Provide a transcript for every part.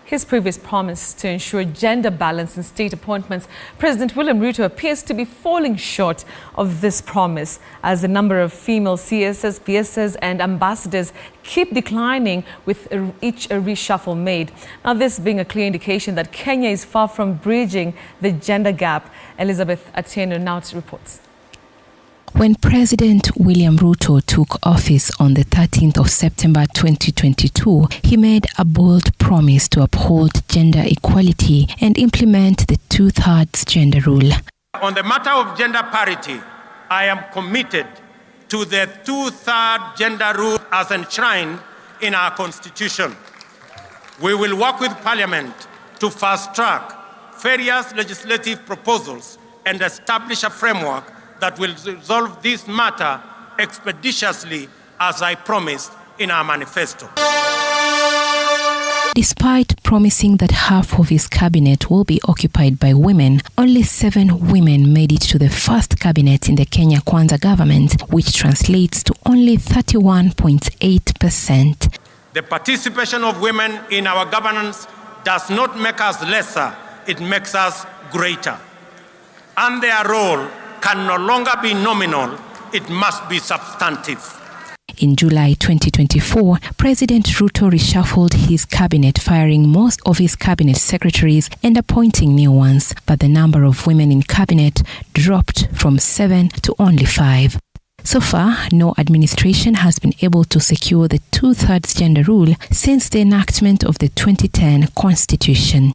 his previous promise to ensure gender balance in state appointments, President William Ruto appears to be falling short of this promise as the number of female CSs, PSs and ambassadors keep declining with each reshuffle made. Now, this being a clear indication that Kenya is far from bridging the gender gap. Elizabeth Atieno now reports. When President William Ruto took office on the 13th of September 2022, he made a bold promise to uphold gender equality and implement the 2/3 gender rule. On the matter of gender parity, I am committed to the 2/3 gender rule as enshrined in our constitution. We will work with Parliament to fast-track various legislative proposals and establish a framework that will resolve this matter expeditiously, as I promised in our manifesto. Despite promising that half of his cabinet will be occupied by women, only 7 women made it to the first cabinet in the Kenya Kwanza government, which translates to only 31.8%. The participation of women in our governance does not make us lesser, it makes us greater. And their role can no longer be nominal, it must be substantive. In July 2024, President Ruto reshuffled his cabinet, firing most of his cabinet secretaries and appointing new ones. But the number of women in cabinet dropped from 7 to only 5. So far, no administration has been able to secure the 2/3 gender rule since the enactment of the 2010 Constitution.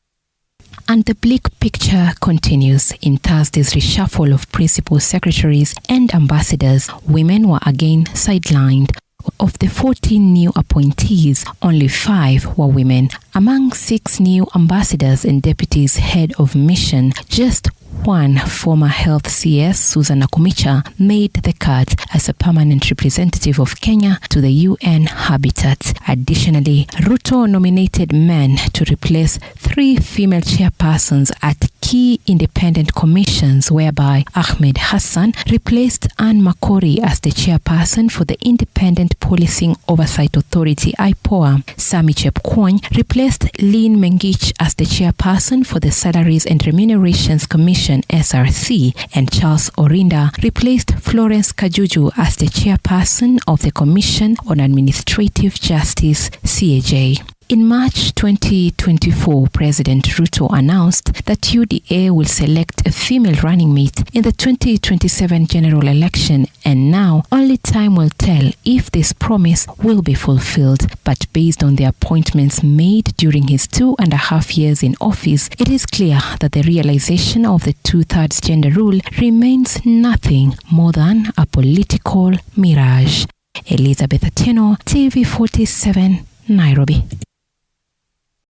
And the bleak picture continues. In Thursday's reshuffle of principal secretaries and ambassadors, women were again sidelined. Of the 14 new appointees, only 5 were women. Among 6 new ambassadors and deputies head of mission, just 1 former health CS, Susan Akumicha, made the cut as a permanent representative of Kenya to the UN Habitat. Additionally, Ruto nominated men to replace 3 female chairpersons at key independent commissions, whereby Ahmed Hassan replaced Anne Makori as the chairperson for the Independent Policing Oversight Authority, IPOA. Sami Chepkwony replaced Lynn Mengich as the chairperson for the Salaries and Remunerations Commission, SRC, and Charles Orinda replaced Florence Kajuju as the chairperson of the Commission on Administrative Justice, CAJ. In March 2024, President Ruto announced that UDA will select a female running mate in the 2027 general election, and now only time will tell if this promise will be fulfilled. But based on the appointments made during his 2.5 years in office, it is clear that the realization of the 2/3 gender rule remains nothing more than a political mirage. Elizabeth Atieno, TV 47, Nairobi.